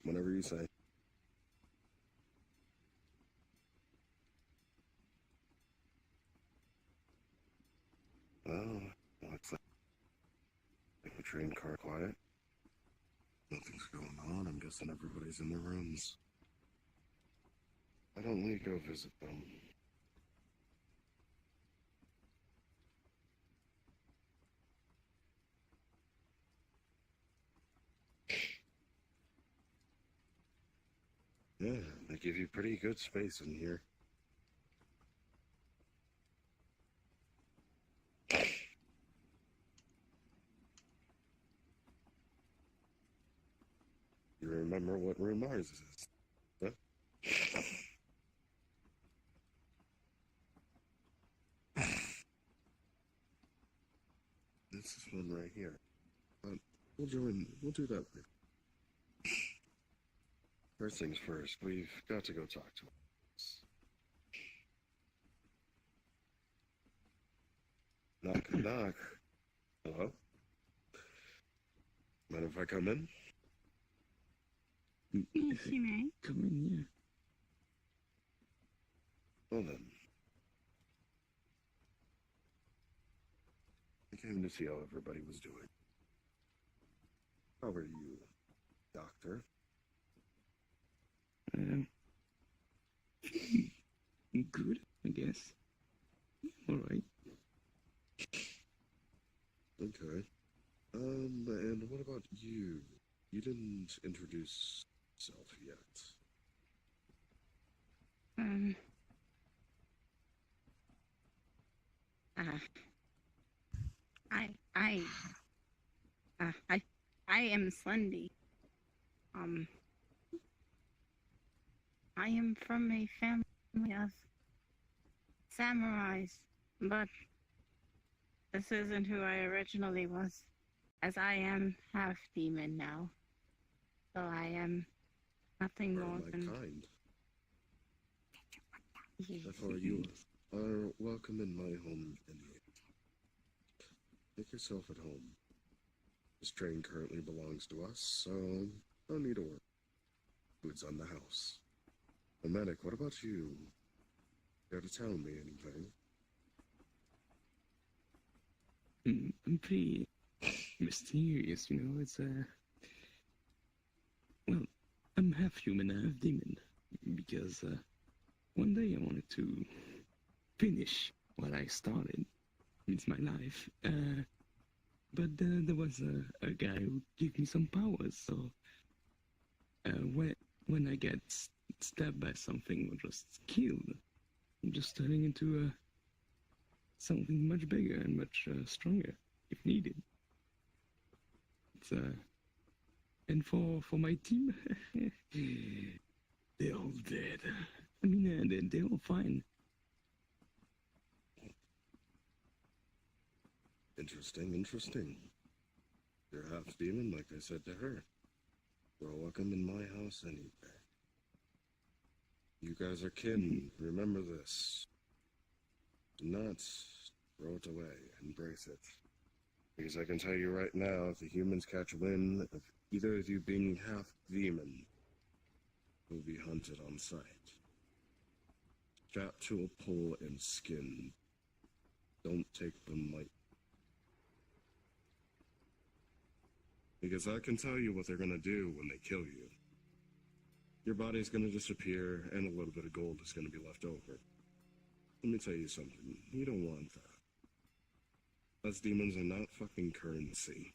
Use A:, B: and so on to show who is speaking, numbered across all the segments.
A: whenever you say. Well, looks like the train car quiet. Nothing's going on. I'm guessing everybody's in their rooms. Why don't we go visit them? Yeah, they give you pretty good space in here. You remember what room ours is? Huh? This is one right here. But we'll do that later. First things first, we've got to go talk to us. Knock, knock. Hello? Mind if I come in?
B: Yes, you may.
C: Come in here.
A: Well then. I came to see how everybody was doing. How are you, Doctor?
C: Good, I guess. Alright.
A: Okay. And what about you? You didn't introduce yourself yet.
B: I am Slendy. I am from a family of samurais, but this isn't who I originally was, as I am half demon now. So I am nothing more
A: My
B: than
A: kind. Therefore, you are welcome in my home anyway. Make yourself at home. This train currently belongs to us, so no need to worry. Food's on the house. Medic, what about you? Care to tell me anything?
C: I'm pretty mysterious, you know. It's well, I'm half human, half demon, because one day I wanted to finish what I started. It's my life. But there was a guy who gave me some powers, so when I get stabbed by something or just killed, I'm just turning into something much bigger and much stronger if needed. It's and for my team, they're all dead. I mean, they're all fine.
A: Interesting. You're half demon, like I said to her. You're welcome in my house anyway. You guys are kin. Remember this. Do not throw it away. Embrace it. Because I can tell you right now, if the humans catch wind of either of you being half demon, you'll be hunted on sight. Strapped to a pole and skinned. Don't take them lightly. Because I can tell you what they're gonna do when they kill you. Your body's gonna disappear, and a little bit of gold is gonna be left over. Let me tell you something. You don't want that. Us demons are not fucking currency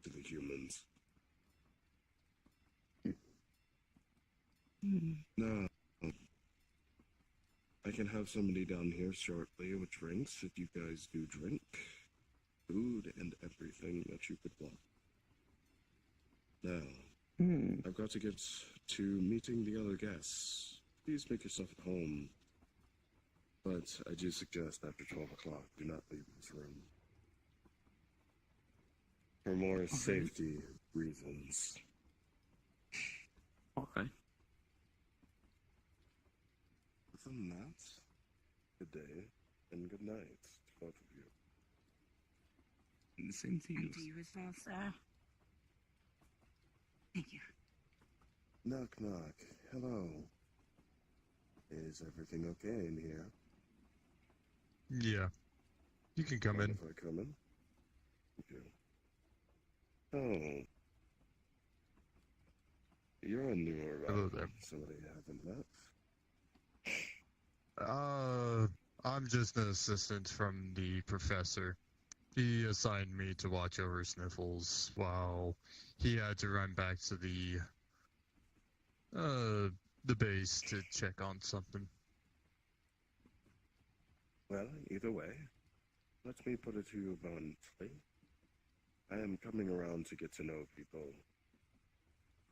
A: to the humans. No. I can have somebody down here shortly with drinks if you guys do drink. Food and everything that you could want. Now, I've got to get to meeting the other guests. Please make yourself at home. But I do suggest after 12 o'clock, do not leave this room. For more safety reasons.
C: Okay.
A: Other than that, good day and good night to both of you.
C: The same to you.
B: and to you as well, sir. Thank you.
A: Knock, knock. Hello. Is everything okay in here?
D: Yeah. You can come
A: Mind
D: in.
A: if I come in? Thank you. Oh. You're a newer
D: Hello there.
A: somebody I haven't met.
D: I'm just an assistant from the professor. He assigned me to watch over Sniffles while he had to run back to the base to check on something.
A: Well, either way, let me put it to you bluntly. I am coming around to get to know people.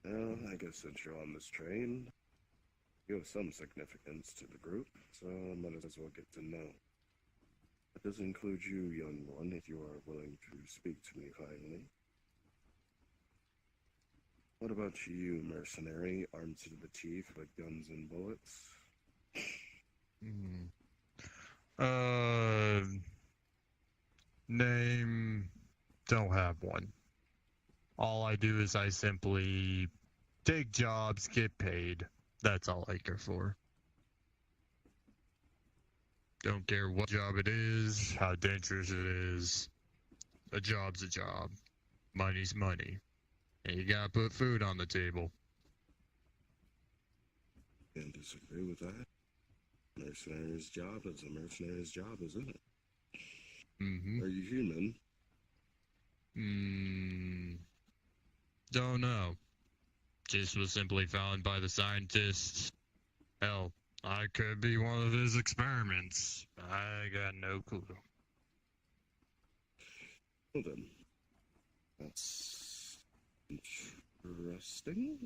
A: Well, I guess since you're on this train, you have some significance to the group, so I might as well get to know. That does include you, young one, if you are willing to speak to me finally. What about you, mercenary, armed to the teeth with guns and bullets?
D: Name, don't have one. All I do is I simply take jobs, get paid. That's all I care for. Don't care what job it is, how dangerous it is. A job's a job. Money's money. And you gotta put food on the table.
A: Can't disagree with that. Mercenary's job is a mercenary's job, isn't it?
D: Mm-hmm.
A: Are you human?
D: Don't know. Just was simply found by the scientists. Hell, I could be one of his experiments. I got no clue.
A: Well then, that's interesting.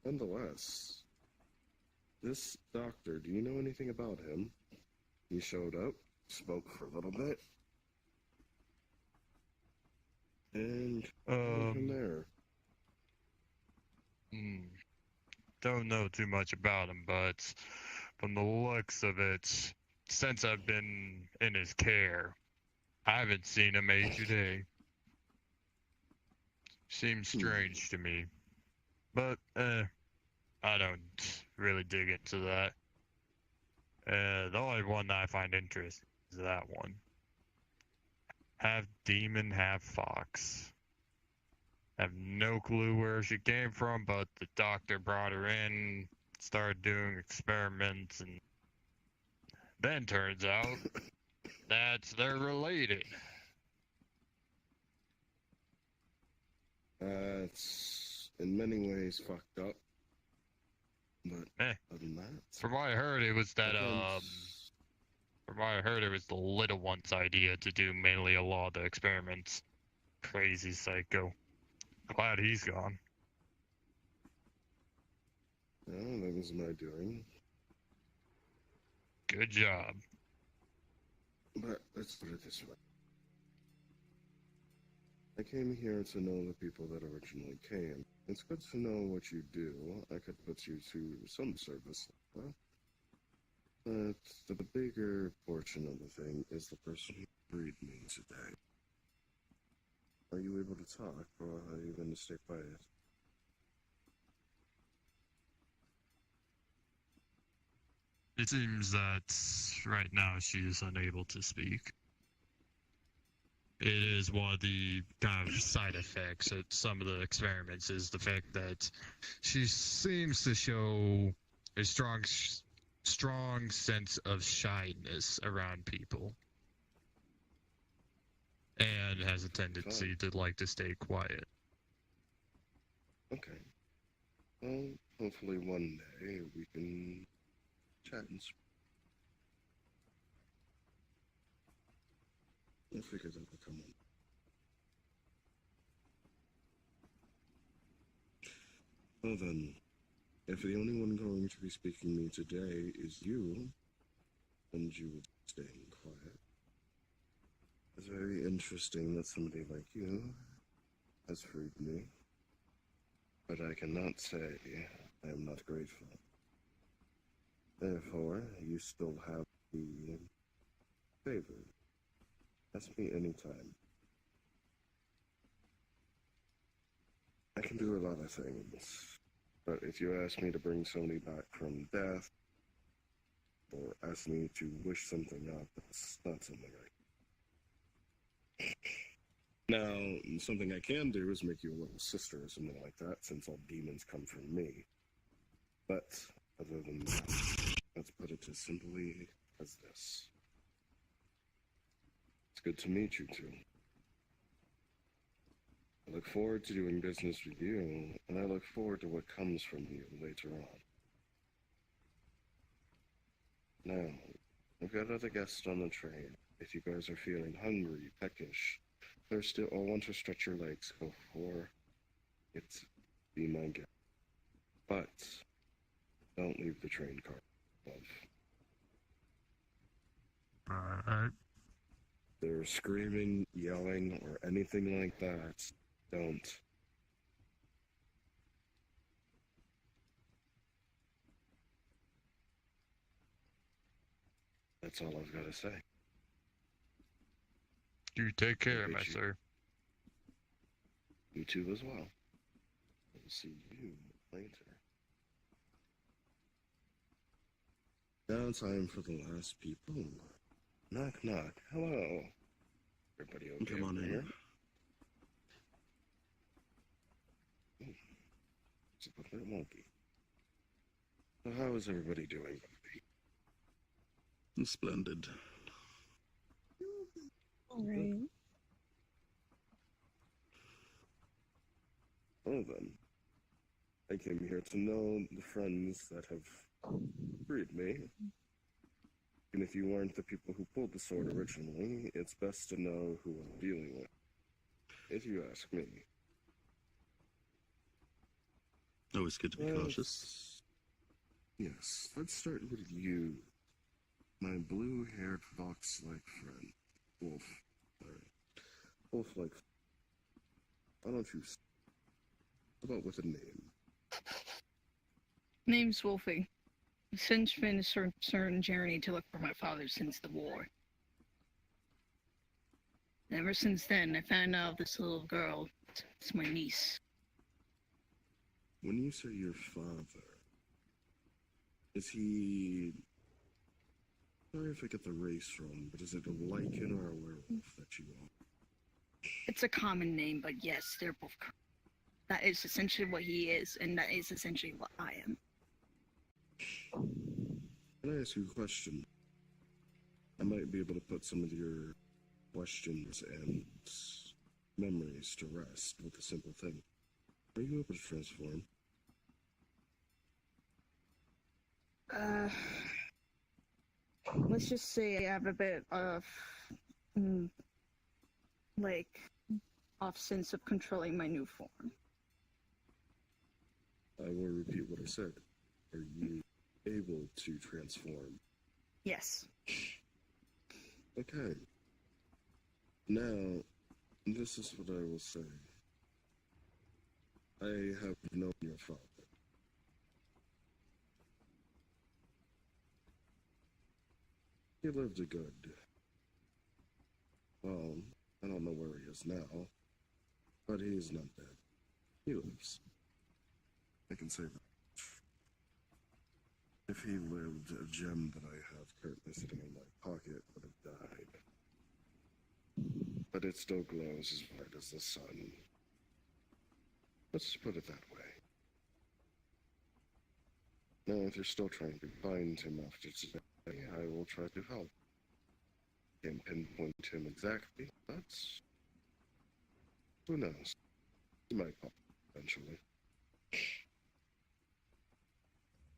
A: Nonetheless, this doctor, do you know anything about him? He showed up, spoke for a little bit, and from there.
D: Don't know too much about him, but from the looks of it, since I've been in his care, I haven't seen him age a day. Seems strange to me. But, I don't really dig into that. The only one that I find interesting is that one. Half demon, half fox. Have no clue where she came from, but the doctor brought her in, started doing experiments, and then turns out that they're related.
A: It's in many ways fucked up. But other than that,
D: From what I heard, it was that, from what I heard, it was the little one's idea to do mainly a lot of the experiments. Crazy psycho. Glad he's gone.
A: well, that was my doing.
D: Good job.
A: But let's put it this way. I came here to know the people that originally came. It's good to know what you do. I could put you to some service. But the bigger portion of the thing is the person who freed me today. Are you able to talk, or are you going to stay quiet?
D: It seems that right now she is unable to speak. It is one of the kind of side effects of some of the experiments is the fact that she seems to show a strong sense of shyness around people. And has a tendency to like to stay quiet.
A: Okay. Well, hopefully one day we can chat and speak. I figured that would come on. Well then, if the only one going to be speaking to me today is you, and you would stay quiet. It's very interesting that somebody like you has freed me, but I cannot say I am not grateful. Therefore, you still have the favor. Ask me anytime. I can do a lot of things. But if you ask me to bring Sony back from death, or ask me to wish something up, that's not something I... Now, something I can do is make you a little sister or something like that, since all demons come from me. But, other than that, let's put it as simply as this. It's good to meet you two. I look forward to doing business with you, and I look forward to what comes from you later on. Now, I've got other guests on the train. If you guys are feeling hungry, peckish, thirsty, or want to stretch your legs, go for it. Be my guest. But, don't leave the train car above.
D: Alright.
A: They're screaming, yelling, or anything like that. Don't. That's all I've got to say.
D: You take care, my
A: Appreciate
D: sir.
A: You too as well. We'll see you later. Now time for the last people. Knock, knock. Hello. Everybody okay?
E: Come on
A: over
E: in.
A: here? It's a bit wonky. So how is everybody doing?
E: Splendid.
F: Alright.
A: Well then, I came here to know the friends that have freed me. And if you weren't the people who pulled the sword originally, it's best to know who I'm dealing with. If you ask me.
E: Always good to be
A: Well,
E: cautious.
A: Yes, let's start with you. My blue-haired fox-like friend. Wolf. Wolf-like. Why don't you... How about with a name?
F: Name's Wolfie. Since been a certain journey to look for my father since the war. Ever since then, I found out this little girl. It's my niece.
A: When you say your father, is he... Sorry if I get the race wrong, but is it a lichen or a werewolf that you are?
F: It's a common name, but yes, they're both correct. That is essentially what he is, and that is essentially what I am.
A: Can I ask you a question? I might be able to put some of your questions and memories to rest with a simple thing. Are you able to transform?
F: Let's just say I have a bit of, off sense of controlling my new form.
A: I will repeat what I said. Are you able to transform?
F: Yes.
A: Okay. Now, this is what I will say. I have known your father. He lived a good... Well, I don't know where he is now, but he's not dead. He lives. I can say that. If he lived, a gem that I have currently sitting in my pocket would have died. But it still glows as bright as the sun. Let's put it that way. Now, if you're still trying to find him after today, I will try to help. Can't pinpoint him exactly, but who knows? He might pop eventually.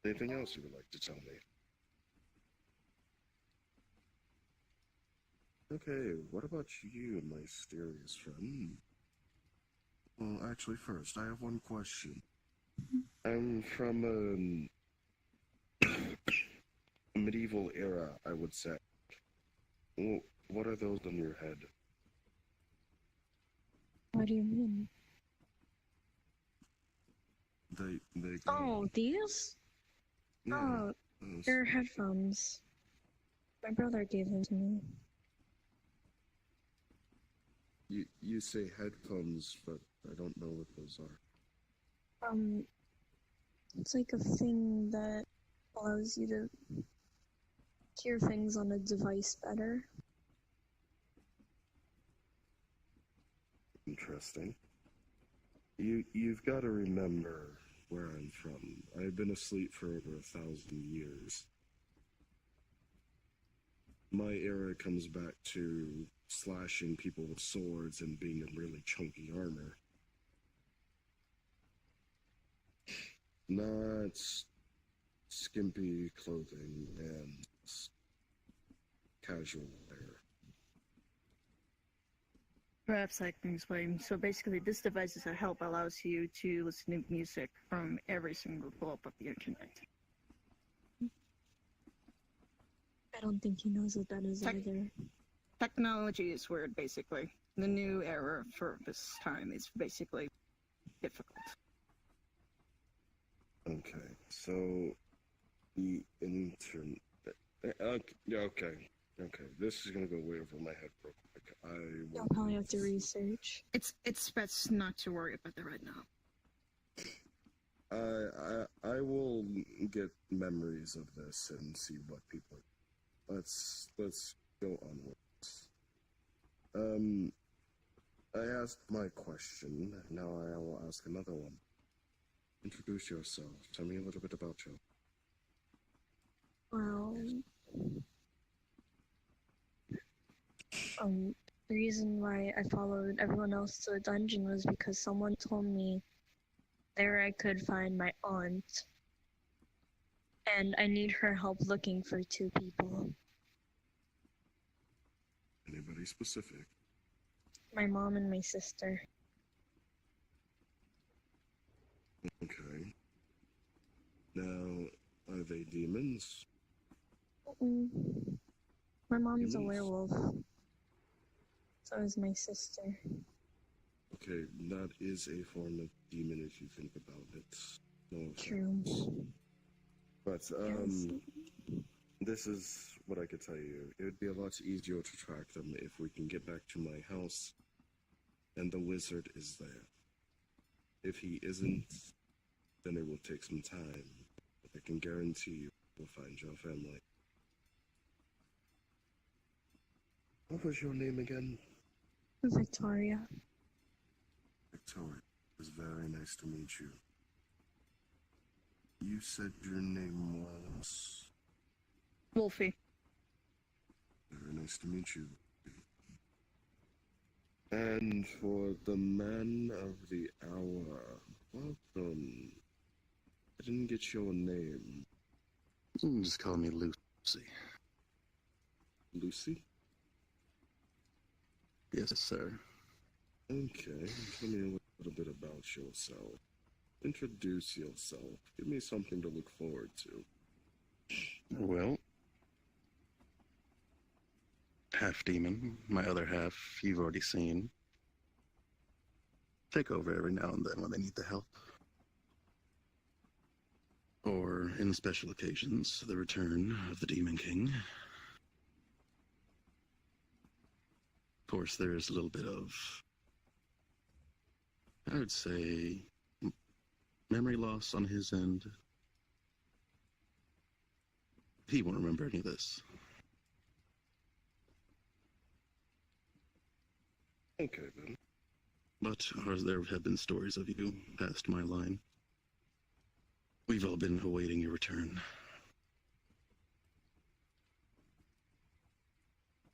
A: Anything else you would like to tell me? Okay, what about you, my mysterious friend? Well, actually, first, I have one question. I'm from a medieval era, I would say. Well, what are those on your head?
G: What do you mean?
A: They go...
G: Oh, these?
A: Yeah,
G: Oh,
A: those.
G: they're headphones. My brother gave them to me.
A: You say headphones, but I don't know what those are.
G: It's like a thing that allows you to hear things on a device better.
A: Interesting. You've got to remember where I'm from. I've been asleep for over 1,000 years. My era comes back to slashing people with swords and being in really chunky armor. Not skimpy clothing and casual wear.
F: Perhaps I can explain. So basically, this device is a help allows you to listen to music from every single pull-up of the internet.
G: I don't think he knows what that is either.
F: Technology is weird, basically. The new era for this time is basically difficult.
A: Okay, so the internet. Okay. This is gonna go way over my head real quick.
G: You'll probably have to research.
F: It's best not to worry about that right now.
A: I will get memories of this and see what people. Let's go onwards. I asked my question. Now I will ask another one. Introduce yourself. Tell me a little bit about you.
G: Well, the reason why I followed everyone else to the dungeon was because someone told me there I could find my aunt, and I need her help looking for 2 people.
A: Anybody specific?
G: My mom and my sister.
A: Okay. Now, are they demons?
G: Mm-mm. My mom's a
A: Demons?
G: werewolf. So is my sister.
A: Okay, that is a form of demon if you think about it. No
G: True.
A: offense. But,
G: Yes.
A: this is what I could tell you. It would be a lot easier to track them if we can get back to my house and the wizard is there. If he isn't, then it will take some time. But I can guarantee you we'll find your family. What was your name again?
G: Victoria.
A: Victoria. It was very nice to meet you. You said your name was...
F: Wolfie.
A: Very nice to meet you. And for the man of the hour, welcome. I didn't get your name.
E: You can just call me Lucy.
A: Lucy?
E: Yes, sir.
A: Okay, tell me a little bit about yourself. Introduce yourself. Give me something to look forward to.
E: Well, half demon, my other half you've already seen. Take over every now and then when they need the help. Or, in special occasions, the return of the Demon King. Of course, there is a little bit of, I would say, memory loss on his end. He won't remember any of this.
A: Okay, then.
E: But there have been stories of you past my line. We've all been awaiting your return.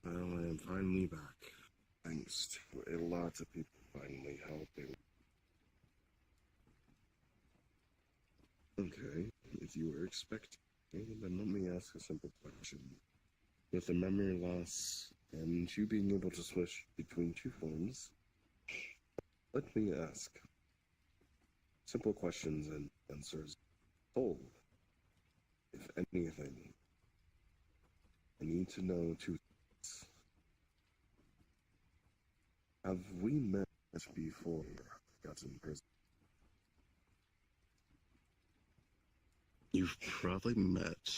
A: Well, I am finally back. Thanks to a lot of people finally helping. Okay, if you were expecting, then let me ask a simple question. With the memory loss and you being able to switch between 2 forms, let me ask simple questions and answers. Oh, if anything, I need to know 2 things. Have we met before I got in prison?
E: You've probably met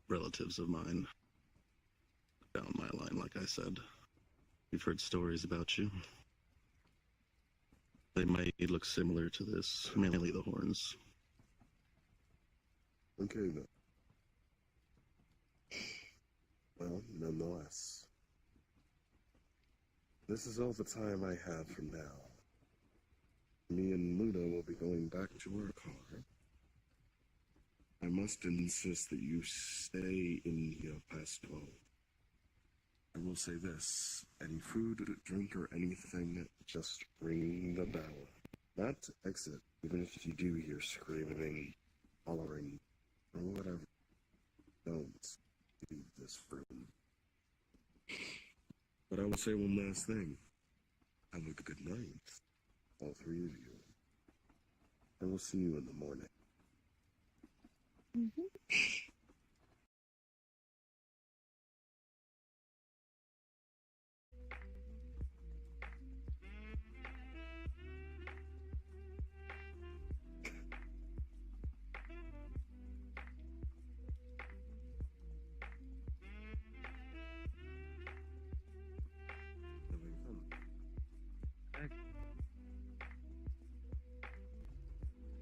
E: relatives of mine down my line, like I said. We've heard stories about you. They might look similar to this, mainly the horns.
A: Okay then. Well, nonetheless, this is all the time I have for now. Me and Luna will be going back to our car. I must insist that you stay in here past 12. I will say this, any food, drink, or anything, just ring the bell. Not exit, even if you do hear screaming, hollering, or whatever. Don't leave this room. But I will say one last thing. Have a good night, all three of you. I will see you in the morning.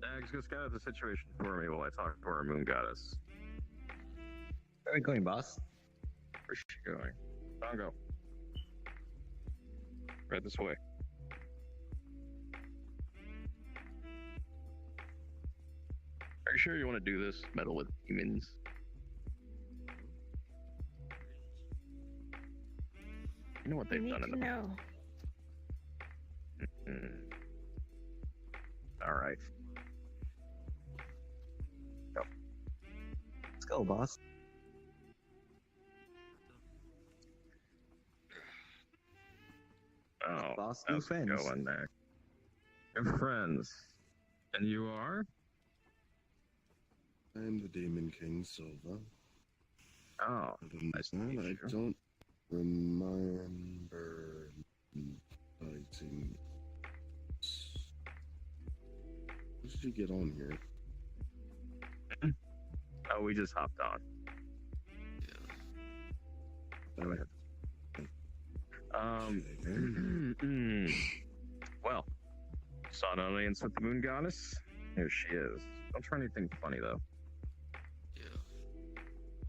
H: Dags, go scout out the situation for me while I talk to our moon goddess. Where are we going, boss? Where's she going? Dongo. Right this way. Are you sure you want to do this? Meddle with demons? You know what
B: You
H: they've
B: need
H: done
B: to
H: in the
B: know.
H: Alright. Go. Let's go, boss. Oh,
E: Boss, new
H: how's it
E: friends.
H: going there? Your friends. And you are?
A: I am the Demon King Silva.
H: Oh,
A: Other than
H: nice to
A: that,
H: meet
A: I
H: you.
A: don't remember fighting. How did you get on here?
H: Oh, we just hopped on. Go ahead. Well, saw an audience with the moon goddess. Here she is. Don't try anything funny though.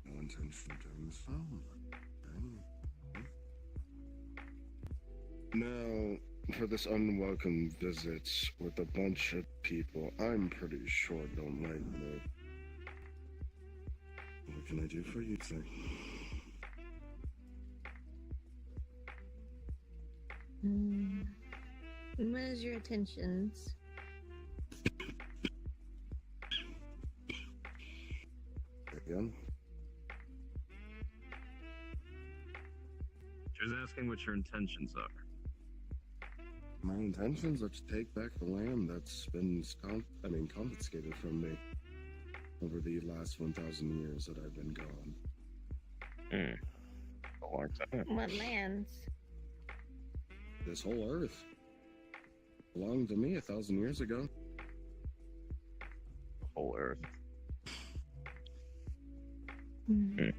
A: No intention of doing so. Now, for this unwelcome visit with a bunch of people I'm pretty sure don't like me. What can I do for you today?
I: What is your intentions?
A: Again?
H: She was asking what your intentions are.
A: My intentions are to take back the land that's been confiscated from me over the last 1,000 years that I've been gone.
H: A long time.
I: What lands?
A: This whole earth belonged to me 1,000 years ago.
H: The whole earth.
I: And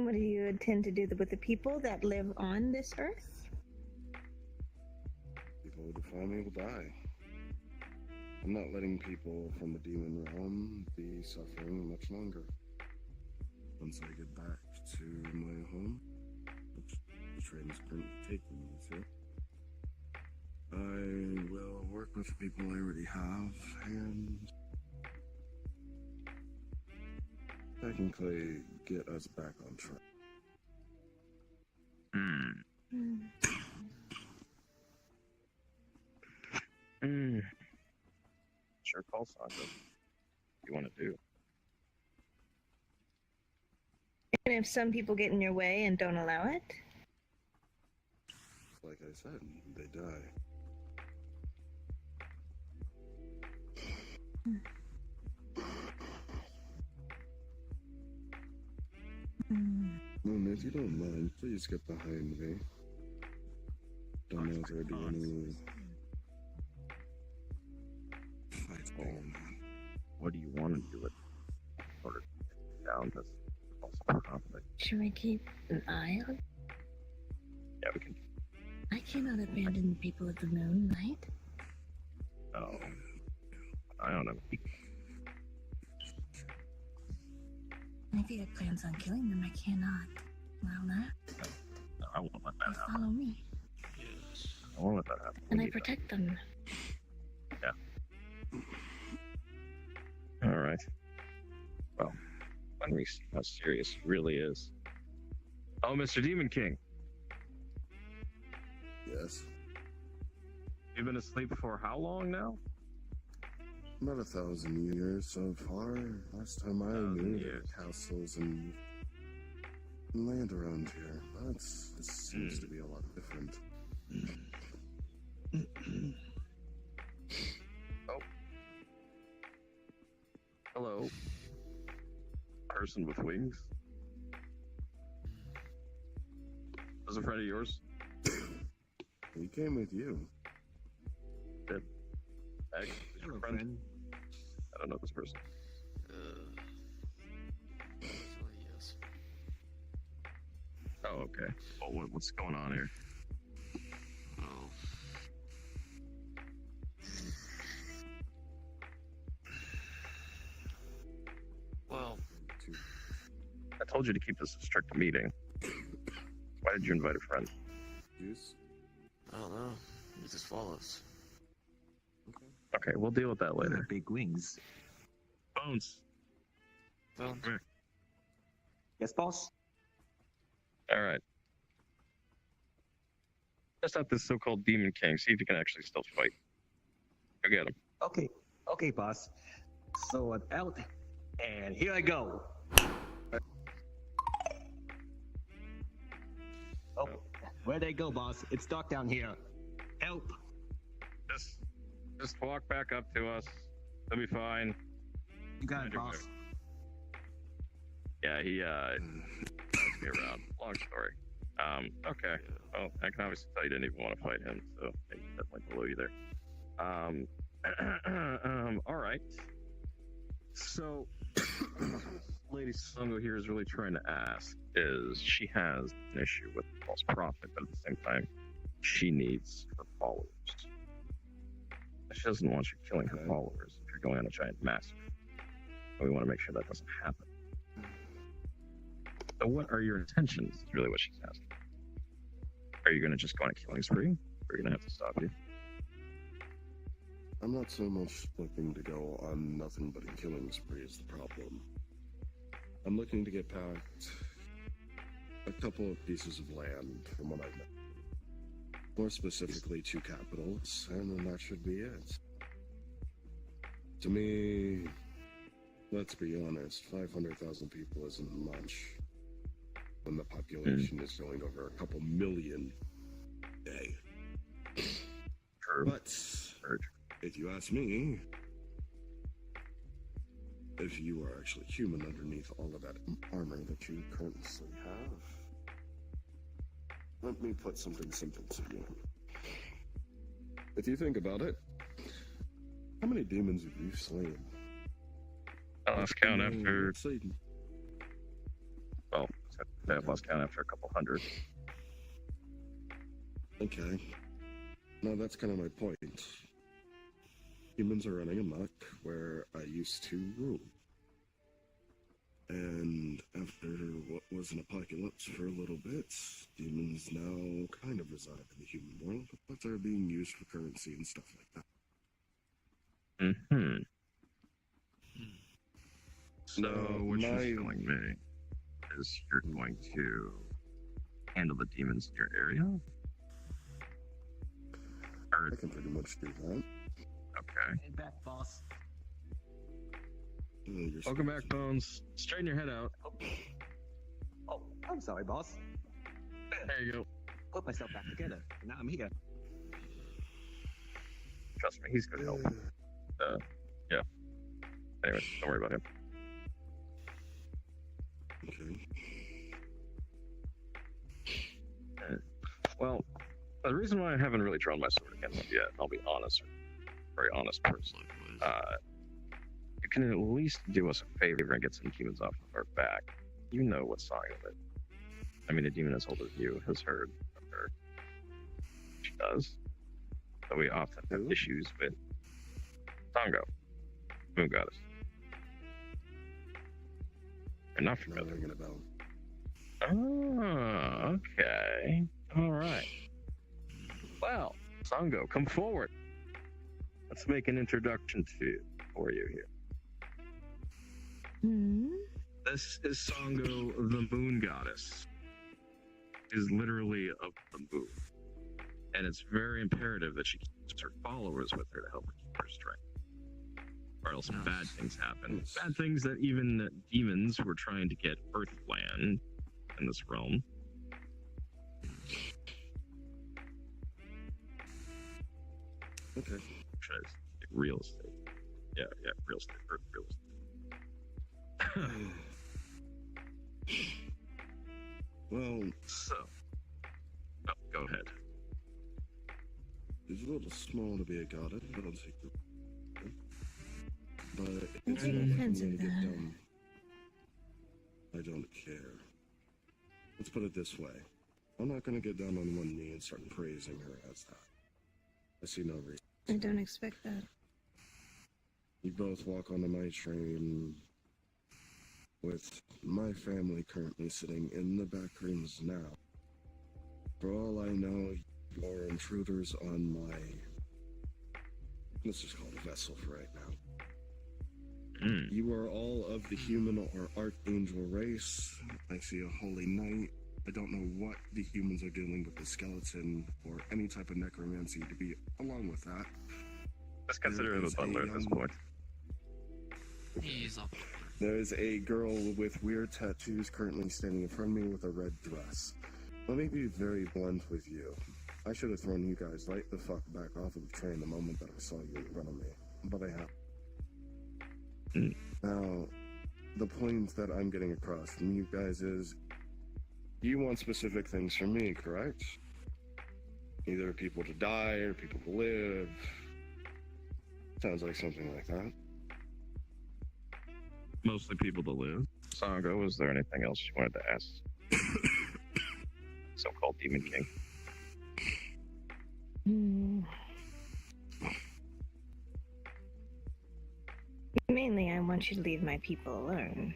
I: what do you intend to do with the people that live on this earth?
A: People who defy me will die. I'm not letting people from the demon realm be suffering much longer. Once I get back to my home, which the train's currently taking me to, I will work with the people I already have and technically get us back on track.
H: Sure, call Sandra. What you want to do?
I: And if some people get in your way and don't allow it?
A: Like I said, they die. Moon, if you don't mind, please get behind me. Don't know if there be any fights going on.
H: What do you want to do with order to get down this also conflict?
I: Should we keep an eye on?
H: Yeah, we can.
I: I cannot abandon the people of the moon, right?
H: Oh, I don't know.
I: If he had plans on killing them, I cannot allow that.
H: No, I won't let
I: They
H: that happen.
I: follow me,
H: I won't let that happen.
F: And
H: We
F: I
H: need that.
F: protect them.
H: All right. Well, when we see how serious it really is. Oh, Mr. Demon King,
A: Yes.
H: you've been asleep for how long now?
A: About 1,000 years so far. Last time I
H: 1,000
A: knew there
H: years.
A: were castles and land around here. But this seems to be a lot different.
H: Oh. Hello. Person with wings. Was a friend of yours?
A: He came with you.
H: Egg? Is your friend? I don't know this person.
J: Yes.
H: Oh, okay. Oh, what's going on here?
J: Oh. Well,
H: I told you to keep this a strict meeting. Why did you invite a friend?
A: Juice?
J: I don't know. He just follows.
H: Okay, we'll deal with that later.
K: Big wings.
H: Bones.
J: Well,
H: Come here.
K: Yes, boss?
H: All right. Test out this so-called Demon King. See if he can actually still fight. Go get him.
K: Okay. Okay, boss. So I'm out. And here I go. Oh, where'd they go, boss? It's dark down here. Help.
H: Just walk back up to us. He'll be fine.
K: You got it, boss.
H: Yeah, he takes me around. Long story. Okay. Well, I can obviously tell you didn't even want to fight him, so he's definitely below you there. All right. So, Lady Songo here is really trying to ask is she has an issue with false prophet, but at the same time, she needs her followers. She doesn't want you killing her followers if you're going on a giant massacre. And we want to make sure that doesn't happen. So what are your intentions, is really what she's asking. Are you going to just go on a killing spree? Or are you going to have to stop you?
A: I'm not so much looking to go on nothing but a killing spree is the problem. I'm looking to get past a couple of pieces of land from what I know. More specifically, 2 capitals, and then that should be it. To me, let's be honest, 500,000 people isn't much when the population is going over a couple million a day.
H: True.
A: But if you ask me, if you are actually human underneath all of that armor that you currently have, let me put something simple to you. If you think about it, how many demons have you slain?
H: I lost count after.
A: Let's see.
H: Well, I've lost count after a couple hundred.
A: Okay. Now that's kind of my point. Humans are running amok where I used to rule. And after what was an apocalypse for a little bit, demons now kind of reside in the human world, but they're being used for currency and stuff like that.
H: Mm-hmm. So what you're telling me is you're going to handle the demons in your area? Or,
A: I can pretty much do that.
H: okay.
K: Head back, boss.
H: Welcome back, Bones. Straighten your head out.
K: Oh, I'm sorry, boss.
H: There you go.
K: Put myself back together. Now I'm here.
H: Trust me, he's good help. Yeah. Anyway, don't worry about him.
A: Okay.
H: Well, the reason why I haven't really drawn my sword against him yet, I'll be honest, very honest person, you can at least do us a favor and get some demons off of our back. You know what sign of it. I mean, a demon as old as you has heard of her. She does. So we often have issues with Songo, Moon Goddess. You're not
A: Not
H: familiar.
A: ringing a bell.
H: Oh, okay. All right. Well, Sango, come forward. Let's make an introduction for you here.
I: Hmm?
H: This is Sango, the moon goddess. Is literally of the moon. And it's very imperative that she keeps her followers with her to help her keep her strength. Or else bad things happen. Bad things that even demons who are trying to get Earthland in this realm.
A: Okay.
H: Which is real estate. Yeah, real estate. Earth real estate.
A: Well,
H: So, go ahead.
A: it's a little small to be a goddess, but I'll take it. But it's
I: Take
A: not like I'm
I: offense
A: gonna
I: at
A: get
I: that.
A: done. I don't care. Let's put it this way. I'm not gonna get down on one knee and start praising her as that. I see no reason.
I: I don't expect that.
A: You both walk onto my train with my family currently sitting in the back rooms now. For all I know, you're intruders on my... Let's just call it a vessel for right now. You are all of the human or archangel race. I see a holy knight. I don't know what the humans are doing with the skeleton or any type of necromancy to be along with that.
H: Let's consider him a butler at this point.
J: He's up.
A: There is a girl with weird tattoos currently standing in front of me with a red dress. Let me be very blunt with you. I should have thrown you guys right the fuck back off of the train the moment that I saw you in front of me. But I have. Now, the point that I'm getting across from you guys is you want specific things from me, correct? Either people to die or people to live. Sounds like something like that.
H: Mostly people to live. Sango, is there anything else you wanted to ask? So-called Demon King.
I: Mainly, I want you to leave my people alone.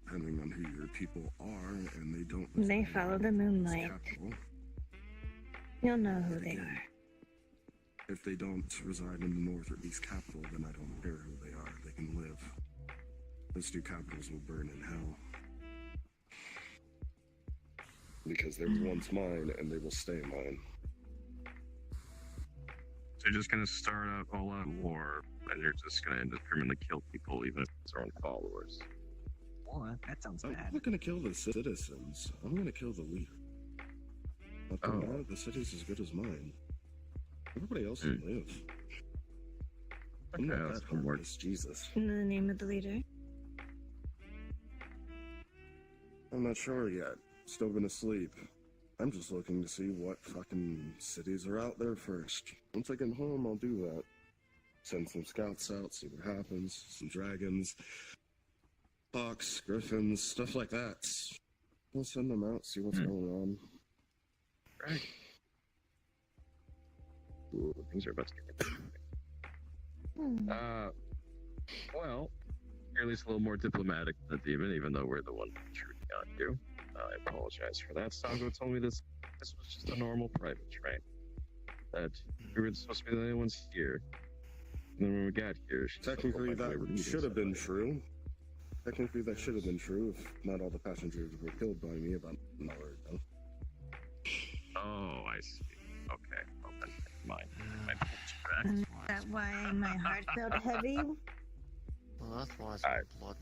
A: Depending on who your people are, and they don't...
I: They follow the moonlight.
A: Capital.
I: You'll know who they are.
A: If they don't reside in the north or east capital, then I don't care who they are. They can live. Those two capitals will burn in hell. Because they were once mine, and they will stay mine.
H: So you're just gonna start an all-out war, and you're just gonna indiscriminately kill people, even if it's their own followers.
K: What? That sounds
A: I'm
K: bad.
A: not gonna kill the citizens. I'm gonna kill the leader. After that, the city's as good as mine. Everybody else can live. I'm
H: Okay,
A: not
H: that's
A: that
H: one word.
A: heartless, Jesus.
I: You know the name of the leader?
A: I'm not sure yet. Still gonna sleep. I'm just looking to see what fucking cities are out there first. Once I get home, I'll do that. Send some scouts out, see what happens. Some dragons, hawks, griffins, stuff like that. We'll send them out, see what's going on.
H: Right. Ooh, things are about to get well, you're at least a little more diplomatic than the demon, even though we're the one shooting on you. I apologize for that. Sango told me this was just a normal private train. That we were supposed to be the only ones here. And then when we got here, she
A: Technically, that should have been true. Technically, that should have been true if not all the passengers were killed by me about an hour ago.
H: Oh, I see. Okay, well then, never mind. I pulled you back.
I: Is that why my heart felt heavy?
J: Well, that's why it's
H: Alright.
J: blood.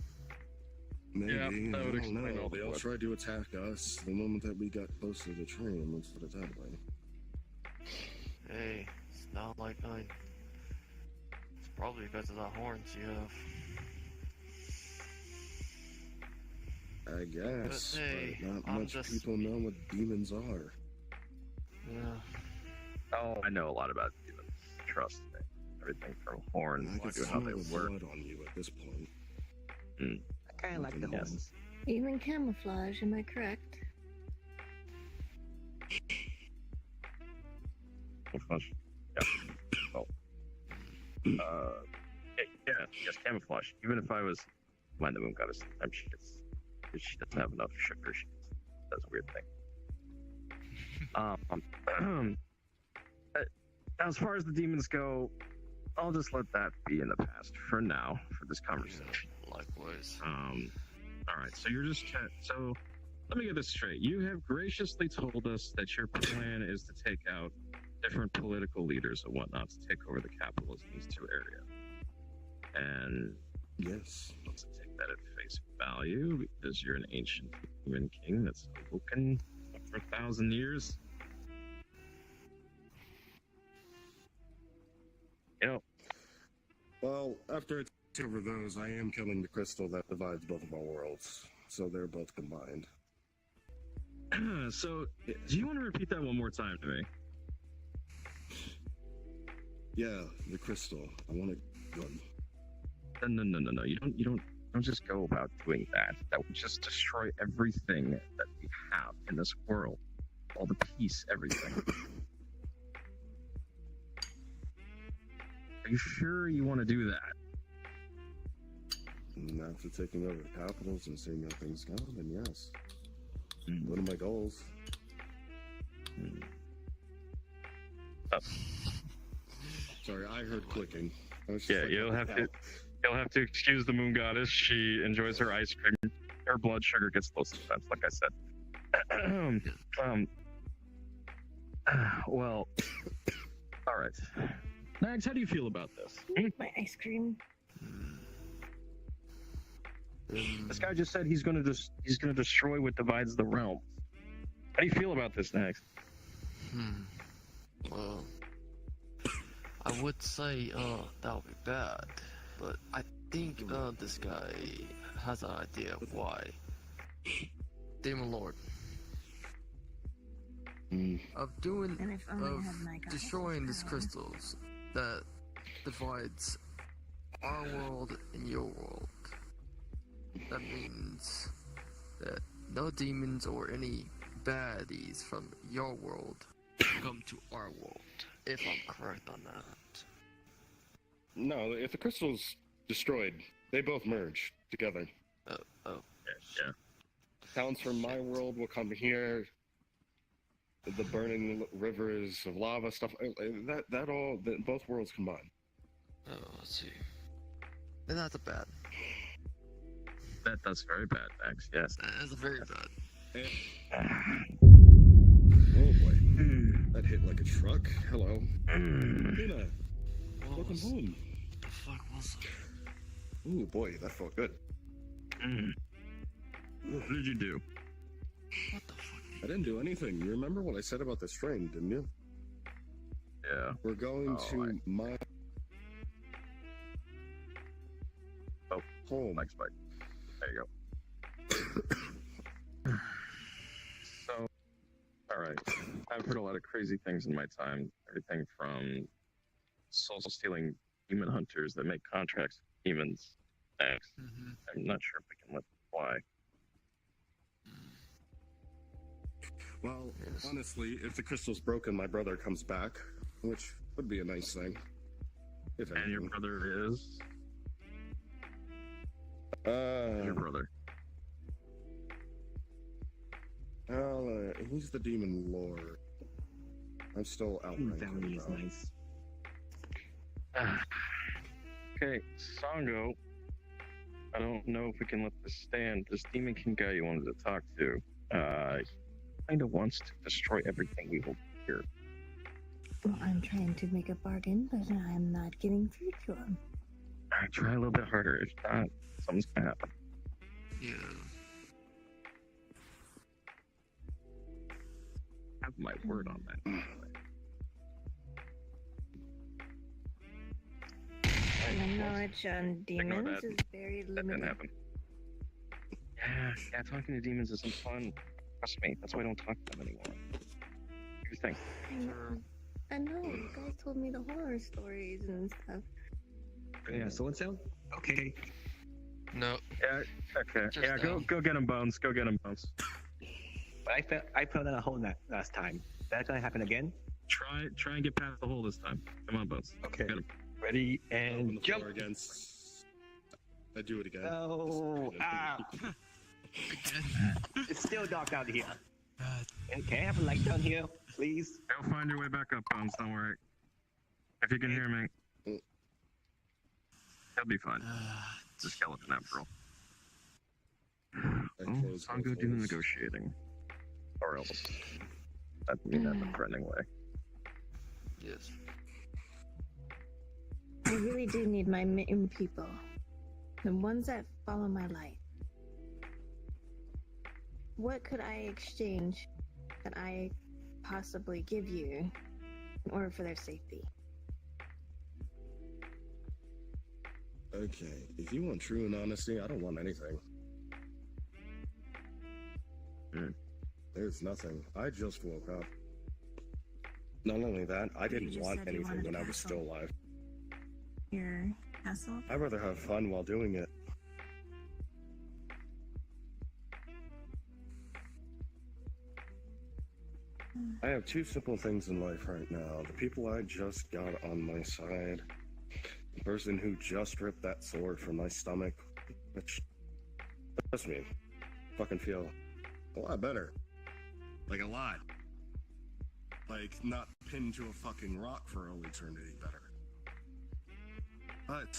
A: Maybe,
H: Yeah, that would
A: I don't
H: explain
A: know.
H: all the
A: They all
H: blood.
A: tried to attack us the moment that we got close to the train, let's put it that way.
J: Hey, it's not like mine. It's probably because of the horns you have.
A: I guess,
J: But, hey,
A: but not
J: I'm
A: much
J: just-
A: people know what demons are.
J: Yeah.
H: Oh, I know a lot about demons. Trust me. Everything from horns
A: I can
H: to how
A: smell
H: they
A: the
H: work.
A: blood on you at this point.
K: I kind of like the
A: Yes.
K: horns.
I: Even camouflage, am I correct?
H: Camouflage. Yeah. Oh. Yeah, yes, camouflage. Even if I was mind the moon goddess. Sometimes she doesn't have enough sugar. She does a weird thing. As far as the demons go, I'll just let that be in the past for now, for this conversation.
J: Yeah, likewise.
H: All right. So you're just so. Let me get this straight. You have graciously told us that your plan is to take out different political leaders and whatnot to take over the capitals in these two areas. And
A: yes,
H: let's take that at face value because you're an ancient human king that's awoken for 1,000 years. You know.
A: Well, after I take over those, I am killing the crystal that divides both of our worlds, so they're both combined.
H: So, do you want to repeat that one more time to me?
A: Yeah, the crystal. I want it gone.
H: No. You don't just go about doing that. That would just destroy everything that we have in this world. All the peace, everything. Are you sure you want to do that?
A: And after taking over the capitals and seeing how things go, then yes. One of my goals. Sorry, I heard clicking.
H: Yeah, you'll have to excuse the moon goddess. She enjoys her ice cream. Her blood sugar gets low sometimes, like I said. Well, all right. Max, how do you feel about this?
I: My ice cream.
H: This guy just said he's gonna destroy what divides the realm. How do you feel about this, Max?
J: Well, I would say that would be bad, but I think this guy has an idea of why. Demon Lord. Of destroying these crystals that divides our world and your world. That means that no demons or any baddies from your world come to our world, if I'm correct on that.
A: No, if the crystal's destroyed, they both merge together.
H: Yeah.
A: Towns from my world will come here. The burning rivers of lava stuff, both worlds combine.
J: Oh, let's see. Then that's a bad.
H: That's very bad, Max. Yes.
J: That's very bad.
A: Oh boy. That hit like a truck. Hello. Luna. Welcome home.
J: What the fuck was that?
A: Ooh boy, that felt good.
H: What did you do?
J: What the fuck?
A: I didn't do anything. You remember what I said about the string, didn't you?
H: Yeah.
A: We're going to my home.
H: Next bite. There you go. So, alright. I've heard a lot of crazy things in my time. Everything from soul-stealing demon hunters that make contracts with demons. I'm not sure if we can let them fly.
A: Well, honestly, if the crystal's broken, my brother comes back, which would be a nice thing. If
H: and your brother is? Your brother.
A: Well, he's the demon lord. I'm still out right
K: That one is nice.
H: Okay, Sango. I don't know if we can let this stand. This demon king guy you wanted to talk to, kind of wants to destroy everything we hold here.
I: Well, I'm trying to make a bargain, but I'm not getting through to him.
H: Try a little bit harder. If not, something's gonna happen.
J: Yeah.
H: I have my word on that.
I: My knowledge on demons is very
H: That didn't
I: limited.
H: happen. Yeah, talking to demons isn't fun. Trust me, that's why I don't talk to them anymore. Here's the thing.
I: I know, you guys told me the horror stories and stuff.
K: Yeah, so what's out? Okay.
J: No.
H: Yeah, okay.
J: Just
H: yeah, go get him, Bones. Go get him, Bones.
K: But I fell down a hole last time. That's gonna happen again?
H: Try and get past the hole this time. Come on, Bones.
K: Okay.
H: Get him.
K: Ready
A: On
K: and
A: the
K: jump.
A: floor against. I do it again.
K: Oh, it's still dark out here. Can I have a light down here, please?
H: You'll find your way back up, Bones. Don't worry. If you can hear me, he'll be fine. It's a skeleton after all. Oh, I'll go do the negotiating. Or else. I mean that in a threatening way.
J: Yes.
I: I really do need my main people. The ones that follow my light. What could I exchange that I possibly give you in order for their safety?
A: Okay, if you want true and honesty, I don't want anything. There's nothing. I just woke up. Not only that, I didn't
G: just
A: want
G: said you
A: anything
G: wanted
A: when
G: a
A: I was
G: castle.
A: still alive.
G: Your castle?
A: I'd rather have fun while doing it. I have two simple things in life right now. The people I just got on my side. The person who just ripped that sword from my stomach. Which, trust me, fucking feel a lot better. Like a lot. Like, not pinned to a fucking rock for all eternity better. But,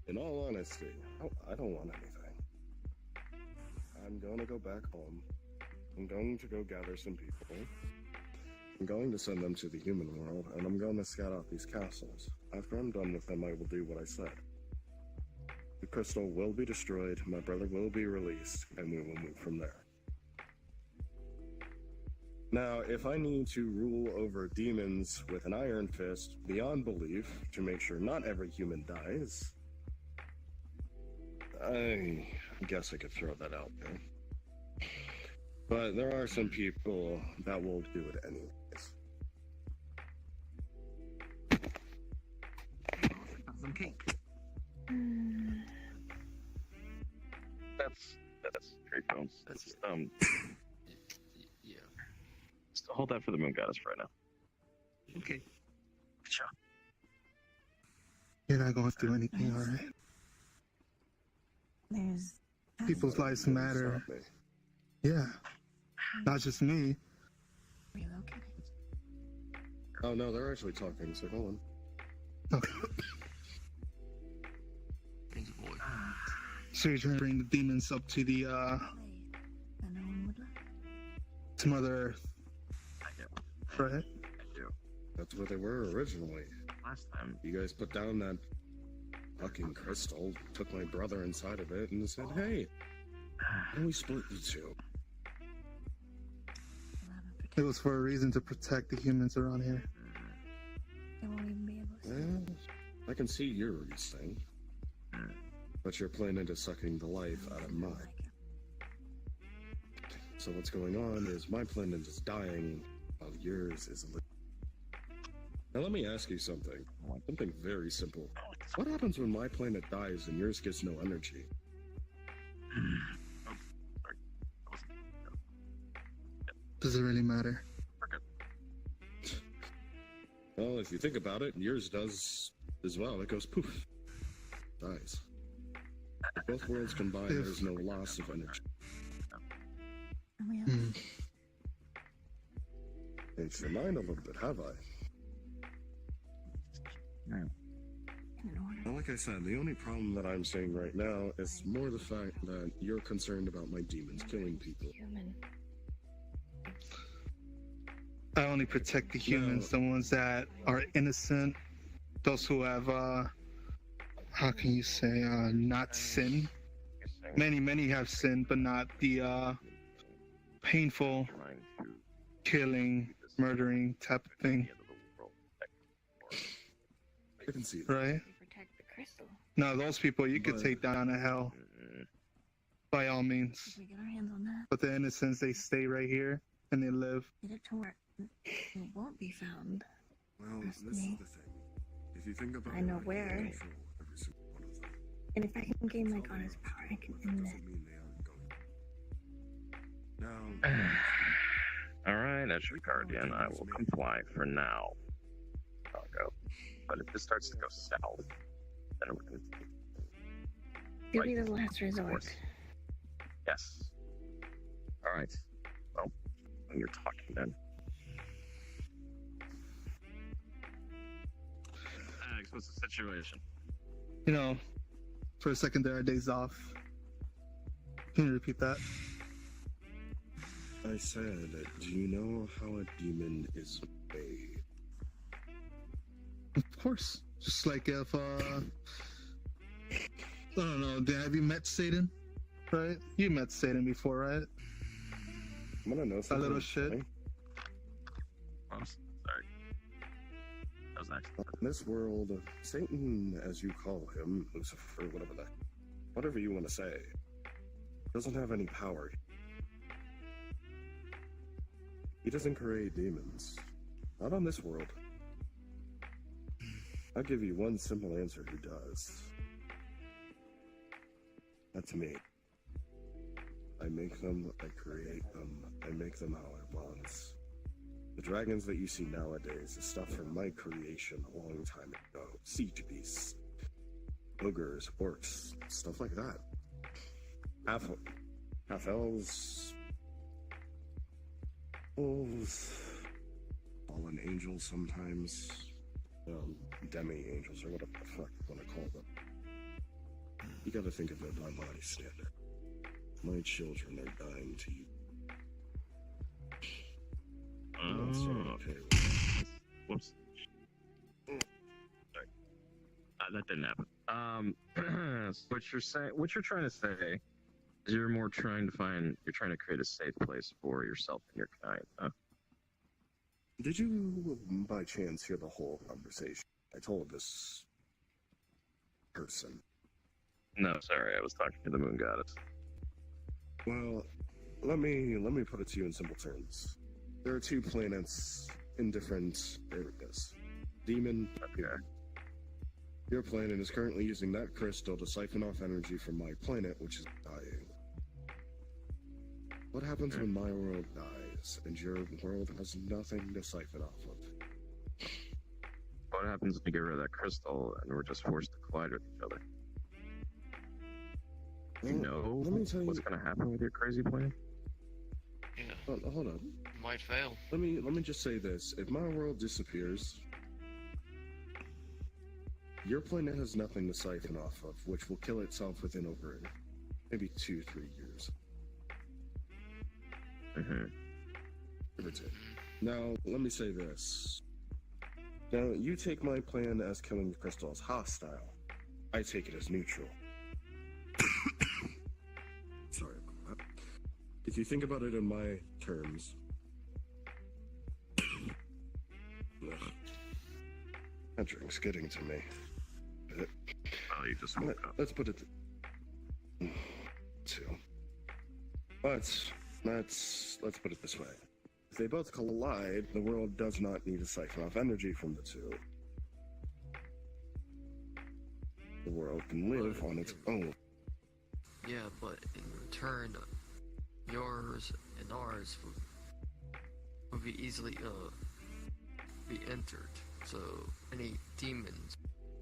A: in all honesty, I don't want anything. I'm gonna go back home. I'm going to go gather some people. I'm going to send them to the human world, and I'm going to scout out these castles. After I'm done with them, I will do what I said. The crystal will be destroyed, my brother will be released, and we will move from there. Now, if I need to rule over demons with an iron fist beyond belief to make sure not every human dies, I guess I could throw that out there. But there are some people that will do it anyways.
K: Some cake.
H: That's great, Bones.
J: That's
H: Just,
J: Yeah.
H: just hold that for the moon goddess for right now.
K: Okay.
H: Sure.
L: You're not going through anything, alright?
G: There's
L: People's lives matter.
A: Stop me.
L: Yeah. Not just me.
G: relocated.
A: Oh no, they're actually talking, so go on.
L: Okay.
J: King's boy.
L: So you're trying to bring the demons up to the,
G: That no one would like.
L: to Mother Earth,
H: I do.
L: right?
H: I do.
A: That's where they were originally.
H: Last time,
A: You guys put down that fucking crystal, took my brother inside of it, and said, hey, why don't we split the two?
L: It was for a reason to protect the humans around here.
G: They won't even be able to see.
A: Well, I can see your reasoning. But you're planning to sucking the life out of mine. So what's going on is my planet is dying while yours is living. Now let me ask you something. Something very simple. What happens when my planet dies and yours gets no energy?
L: Does it really matter?
A: Well, if you think about it, yours does as well. It goes poof. Dies. If both worlds combine, there's no loss of energy.
G: And we have
L: Hmm.
A: Changed your mind a little bit, have I?
G: an order.
A: Well, like I said, the only problem that I'm seeing right now is more the fact that you're concerned about my demons killing people.
I: Human.
L: I only protect the humans, the ones that are innocent, those who have, how can you say, not sinned. Many have sinned, but not the, painful,
H: trying to
L: killing, murdering type of thing,
A: I can see that.
L: right?
I: Protect the crystal.
L: Now, those people you could
A: But-
L: take down to hell, by all means.
G: If we get our hands on that,
L: But the innocents, they stay right here, and they live.
G: get it to where it won't be found.
A: Well,
G: Trust
A: this
G: me.
A: is the thing. If you think about
G: I know
A: it, I
G: where.
A: can't control every single one of them.
G: And if I can gain my
A: Some
G: goddess
A: are
G: power, I can
A: but that
G: end
A: doesn't
G: it.
A: mean they aren't going. Now,
H: Alright, as your guardian, I will comply for now. I'll go. But if this starts to go south, then we're going to
B: It'll be the last resort.
H: course. Yes. All right. Well, when you're talking then. Alex, what's the situation?
L: You know, for a second there, our days off. Can you repeat that?
A: I said, do you know how a demon is made?
L: Of course. Just like if, I don't know, have you met Satan? Right? You met Satan before, right?
A: I'm gonna know
L: That
A: something.
L: little shit.
A: funny.
H: Oh, sorry. That was nice.
A: In this world, Satan, as you call him, Lucifer, whatever you want to say, doesn't have any power. He doesn't create demons. Not on this world. I'll give you one simple answer who does. That's me. I make them, I create them, I make them how I want. The dragons that you see nowadays is stuff from my creation a long time ago. Siege beasts, ogres, orcs, stuff like that. Half elves, wolves, fallen angels sometimes, demi-angels, or whatever the fuck you want to call them. You gotta think of it by my standard. My children are dying to you. I'm not saying okay with that.
H: Whoops. Sorry. That didn't happen. So what you're trying to say is you're trying to create a safe place for yourself and your kind, huh?
A: Did you, by chance, hear the whole conversation I told this person?
H: No, sorry, I was talking to the moon goddess.
A: Well, let me put it to you in simple terms. There are two planets in different areas. Demon, human. Your planet is currently using that crystal to siphon off energy from my planet, which is dying. What happens when my world dies and your world has nothing to siphon off of?
H: What happens when you get rid of that crystal and we're just forced to collide with each other? You know
A: let me tell
H: what's
A: you.
H: going to happen with your crazy plan?
M: Yeah.
A: Hold on.
M: Might fail.
A: Let me just say this. If my world disappears, your planet has nothing to siphon off of, which will kill itself within over maybe 2-3 years. Give or take. Now, let me say this. Now, you take my plan as killing the crystal as hostile. I take it as neutral. Sorry about that. If you think about it in my terms... Ugh. That drink's getting to me.
H: Oh, you just woke up.
A: Let's put it... Two. But, let's put it this way. If they both collide, the world does not need to siphon off energy from the two. The world can live on its own.
J: Yeah, but in return, yours and ours would be easily be entered. So any demons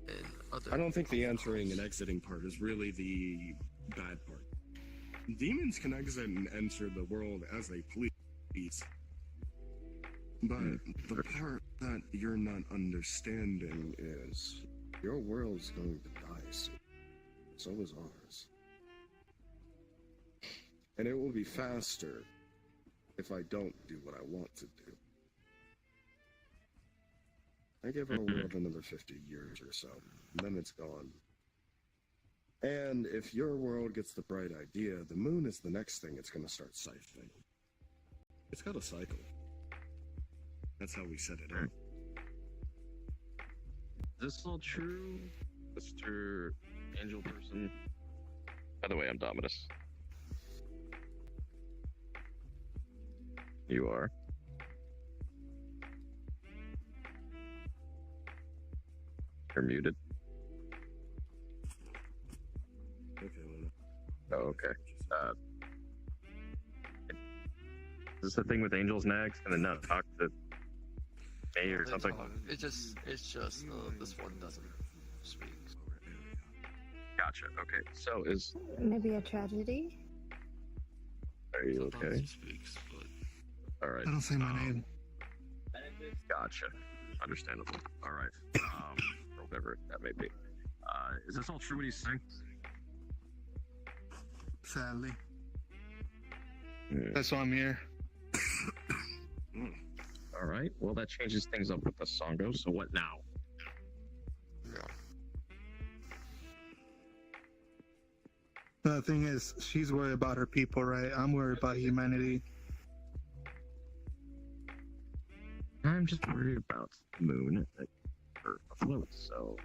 J: and other.
A: I don't think the entering and exiting part is really the bad part. Demons can exit and enter the world as they please. But the part that you're not understanding is your world's going to die soon. So is ours. And it will be faster if I don't do what I want to do. I give our world another 50 years or so, and then it's gone. And if your world gets the bright idea, the moon is the next thing it's going to start siphoning. It's got a cycle. That's how we set it up.
H: Is this all true, Mr. Angel Person? By the way, I'm Dominus. You are? You're muted.
A: Okay, Luna.
H: Oh, okay. Is this the thing with Angel's Nags? Can they not talk to me or something?
J: It's just this one doesn't speak.
H: Gotcha. Okay. So is
I: Maybe a tragedy?
H: are you okay?
E: Speaks, but
H: All right.
L: I don't say my name.
H: Gotcha. Understandable. All right. Or whatever that may be. Is this all true? What he's saying?
L: Sadly.
H: Hmm.
L: That's why I'm here.
H: All right. Well, that changes things up with the Songo. So what now?
L: The thing is, she's worried about her people, right? I'm worried about humanity.
H: I'm just worried about the moon that Earth floats. So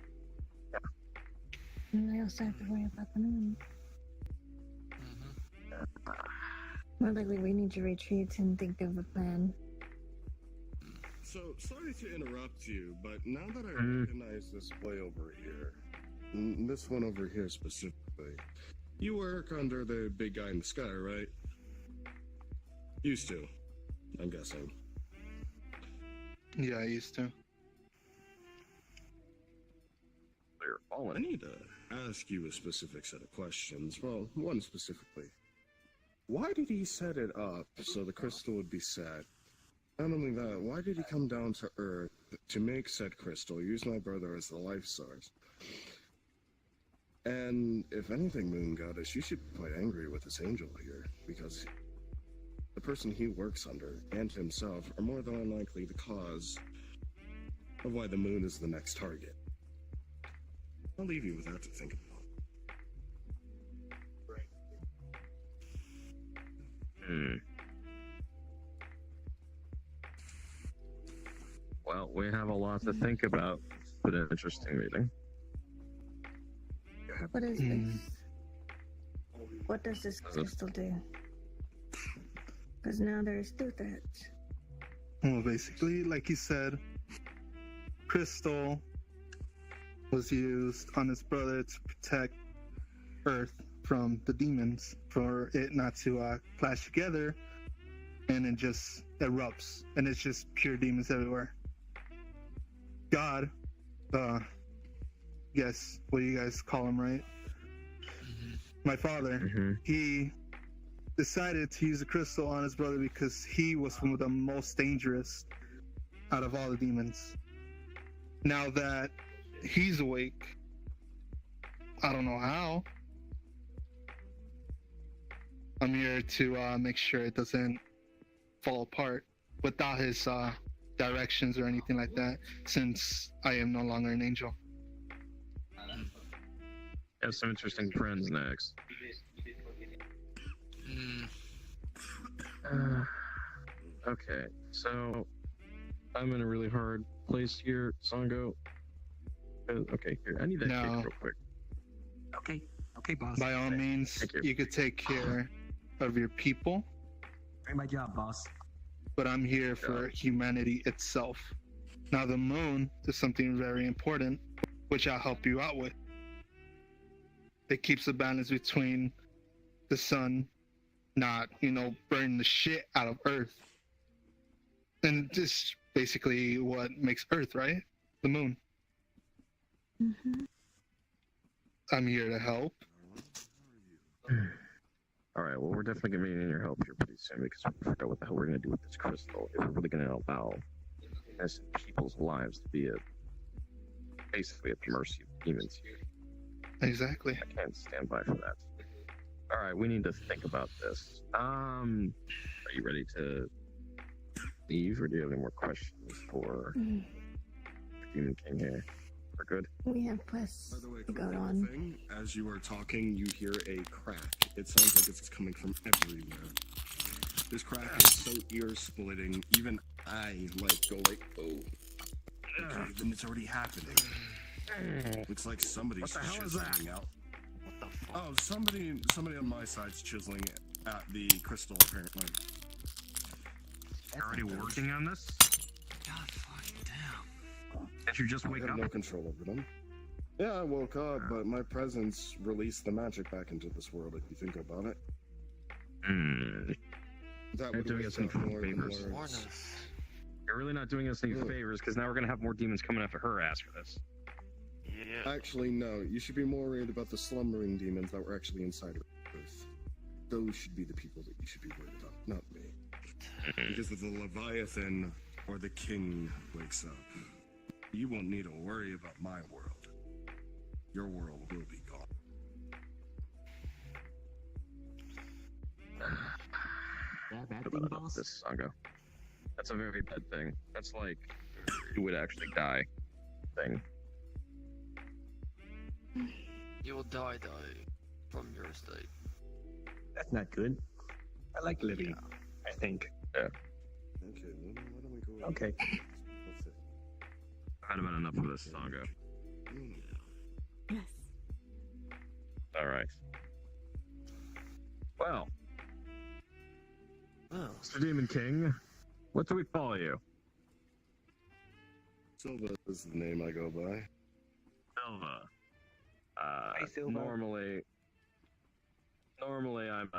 I: And I also have to worry about the moon. More likely, we need to retreat and think of a plan.
A: So, sorry to interrupt you, but now that I recognize this play over here, this one over here specifically, you work under the big guy in the sky, right? Used to, I'm guessing.
L: Yeah, I used to.
H: they're
A: I
H: falling.
A: need to ask you a specific set of questions. Well, one specifically. Why did he set it up so the crystal would be set? Not only that, why did he come down to Earth to make said crystal, use my brother as the life source? And if anything, Moon Goddess, you should be quite angry with this angel here, because the person he works under and himself are more than unlikely the cause of why the moon is the next target. I'll leave you with that to think about.
H: Well, we have a lot to think about. It's been an interesting meeting.
I: What is this? What does this crystal do? Because now there's two threats.
L: Well, basically, like you said, crystal was used on his brother to protect Earth from the demons, for it not to clash together, and it just erupts, and it's just pure demons everywhere. God, guess what you guys call him, right? My father, he decided to use the crystal on his brother because he was one of the most dangerous out of all the demons. Now that he's awake, I don't know how. I'm here to make sure it doesn't fall apart without his directions or anything like that, since I am no longer an angel.
H: I have some interesting friends next. Okay, so I'm in a really hard place here, Songo. Okay, here, I need that
L: No.
H: cake real quick.
K: Okay, boss.
L: By all means,
H: Thank you.
L: you could take care of your people,
K: Doing my job, boss.
L: but I'm here for humanity itself. Now, the moon is something very important, which I'll help you out with. It keeps the balance between the sun not, burning the shit out of Earth. And this is basically what makes Earth, right? The moon. I'm here to help.
H: All right, well, we're definitely going to be needing your help here pretty soon because we forgot what the hell we're going to do with this crystal. If we're really going to allow innocent people's lives to be basically at the mercy of demons here.
L: Exactly.
H: I can't stand by for that. All right, we need to think about this. Are you ready to leave, or do you have any more questions for Demon King here? We're good.
I: We have quests
A: By the way,
I: to go
A: quick
I: on.
A: thing, as you are talking, you hear a crack. It sounds like it's coming from everywhere. This crack is so ear-splitting, even I, go oh. Okay, then it's already happening. Looks like somebody's
H: What the hell is that?
A: chiseling out. Oh, somebody on my side's chiseling at the crystal, apparently.
H: You're already working on this?
J: God fucking damn.
H: Did you just
A: I
H: wake
A: have
H: up?
A: no control over them. Yeah, I woke up, but my presence released the magic back into this world, if you think about it. That
H: You're
A: would
H: doing
A: wake
H: us any
A: up more than
H: favors.
A: words.
H: You're really not doing us any favors because now we're going to have more demons coming after her ass for this.
M: Yeah.
A: Actually, no. You should be more worried about the slumbering demons that were actually inside of Earth. Those should be the people that you should be worried about, not me. Because if the Leviathan or the King wakes up, you won't need to worry about my world. Your world will be gone.
K: Bad
H: About
K: thing,
H: enough
K: boss?
H: of this, Sango. That's a very bad thing. That's like you would actually die thing.
J: You will die from your estate.
K: That's not good. I like living, I think.
H: Yeah.
A: Okay, why don't we go...
K: Okay.
A: Let's see.
H: I've had about enough of this, Sango.
I: Yes.
H: Alright. Well,
J: Well,
H: Mr. Demon King, what do we call you?
A: Silva is the name I go by.
H: Silva.
K: Hi, Silva.
H: Normally I'm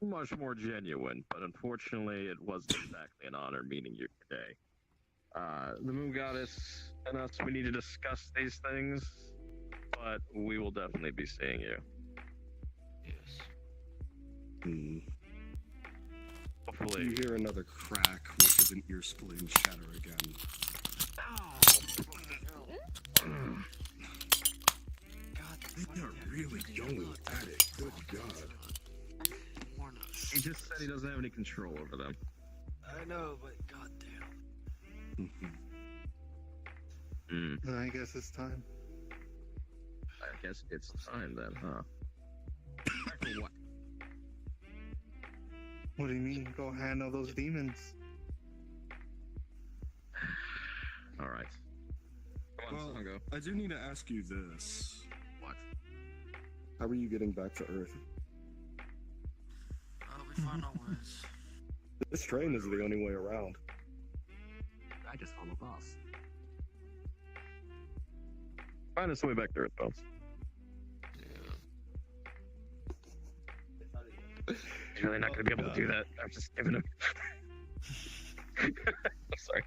H: much more genuine, but unfortunately it wasn't exactly an honor meeting you today. The Moon Goddess and us, we need to discuss these things, but we will definitely be seeing you.
J: yes.
H: Hopefully.
A: You hear another crack, which is an ear-splitting shatter again. They are really going at it. Good God.
H: He just said he doesn't have any control over them.
J: I know, but goddamn.
L: I guess it's time.
H: I guess it's time then, huh? For what?
L: What do you mean? Go handle those demons.
H: Alright. Come on,
A: Well,
H: Sango.
A: I do need to ask you this.
H: What?
A: How are you getting back to Earth?
J: We find our ways.
A: This train is the only way around.
K: I just follow boss.
H: Find us a way back to Earth, Bones. He's really not going to be able to do that. I'm just giving him. I'm sorry.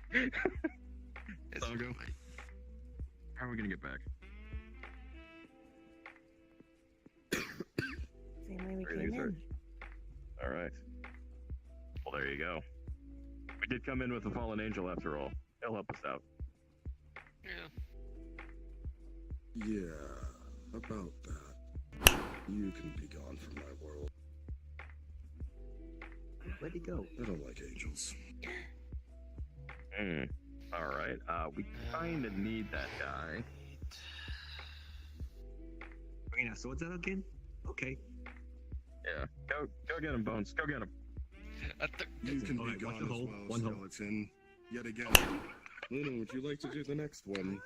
J: It's
H: Sango. How are we going to get back?
I: Same way we
H: Everything's
I: came in.
H: Alright. Well, there you go. We did come in with a fallen angel after all. He'll help us out.
J: Yeah.
A: Yeah, about that. You can be gone from my world.
K: Where'd he go?
A: I don't like angels.
H: Alright, we kinda need that guy.
K: Bringing our swords out again? Okay.
H: Yeah. Go get him, Bones. Go get him.
A: You can be
K: Alright, watch
A: gone
K: the
A: as
K: hole.
A: well,
K: One hole.
A: skeleton. Yet again. Luna, would you like to do the next one?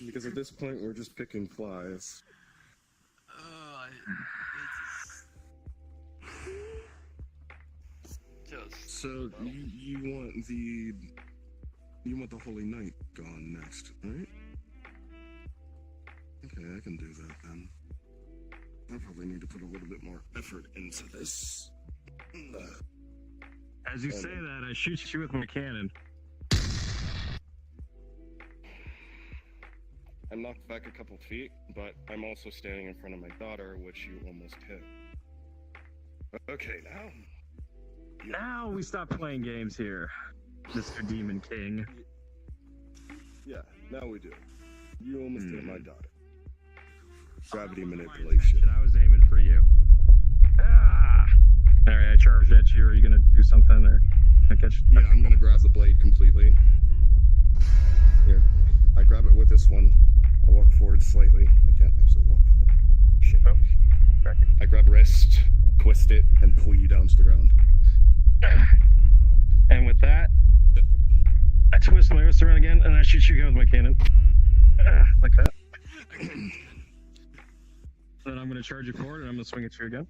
A: Because at this point, we're just picking flies.
J: Just.
A: So you want the Holy Knight gone next, right? Okay, I can do that then. I probably need to put a little bit more effort into this.
H: As you say that, I shoot you with my cannon.
A: I'm knocked back a couple feet, but I'm also standing in front of my daughter, which you almost hit. Okay, now.
H: Now we stop playing games here, Mr. Demon King.
A: Yeah, now we do. You almost hit my daughter. Gravity manipulation.
H: I was aiming for you. Alright, I charged at you. Are you gonna do something or catch?
A: Yeah, I'm gonna grab the blade completely. Here, I grab it with this one. I walk forward slightly. I can't actually walk forward. Shit.
H: Oh,
A: I grab wrist, twist it, and pull you down to the ground.
H: And with that, I twist my wrist around again, and I shoot you again with my cannon. Like that. Then I'm going to charge you forward, and I'm going to swing at you again.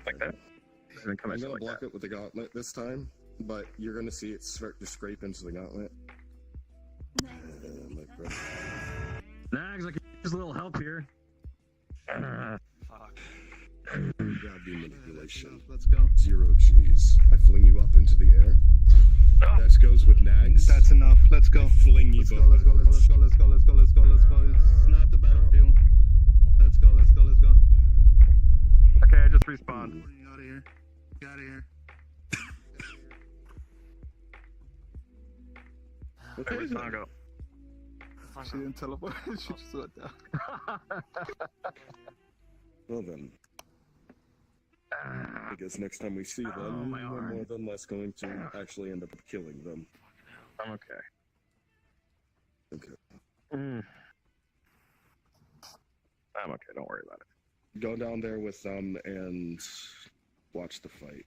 H: Like that. And then come
A: I'm
H: at you
A: gonna
H: like
A: block
H: that.
A: it with the gauntlet this time, but you're gonna see it start to scrape into the gauntlet. Like that.
H: Nags, I could use a little help here.
J: Fuck.
A: Gravity manipulation.
L: Let's go.
A: 0 G's. I fling you up into the air. That goes with Nags.
L: That's enough. Let's go.
A: Fling you
L: Let's go.
A: both
L: Let's go. Let's go. Let's go. Let's go. Let's go. Let's go. It's not the battlefield. Let's go. Let's go. Let's go.
H: Okay, I just respawned.
L: Get out of here. Get out of here.
H: Okay, where's Sango?
L: She didn't teleport. She just went down.
A: Well then. I guess next time we see them,
H: my
A: we're
H: arm.
A: more than less going to actually end up killing them.
H: I'm okay.
A: Okay.
H: I'm okay, don't worry about it.
A: Go down there with them and watch the fight.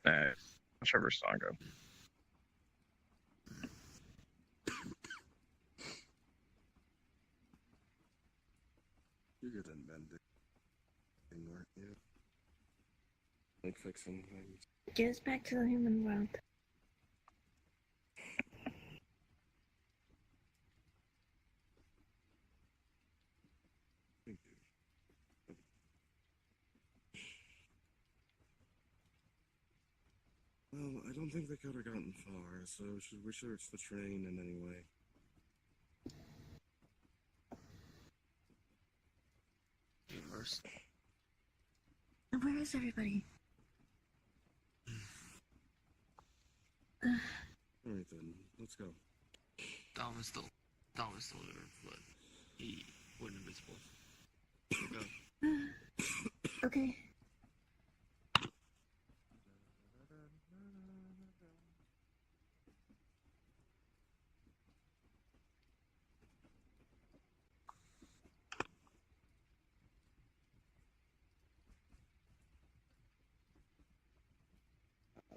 H: Nice. Watch over Sango.
A: You're good in bending, weren't you? Like fixing things.
I: Get us back to the human world.
A: Thank you. Well, I don't think they could have gotten far, so should we search the train in any way?
J: First.
I: Where is everybody?
A: Alright then, let's go.
J: Dom is still there, but he went invisible. Go.
I: Okay.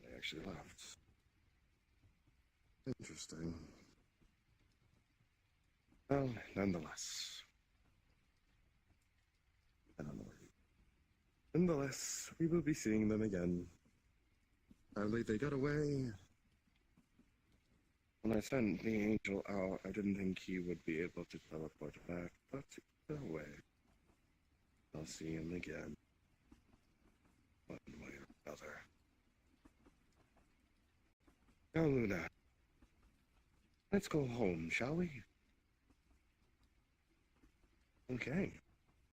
A: They actually left. Interesting. Well, nonetheless. I don't know where he... Nonetheless, we will be seeing them again. Apparently they got away. When I sent the angel out, I didn't think he would be able to teleport back, but he got away. I'll see him again. One way or another. Now, Luna. Let's go home, shall we? Okay.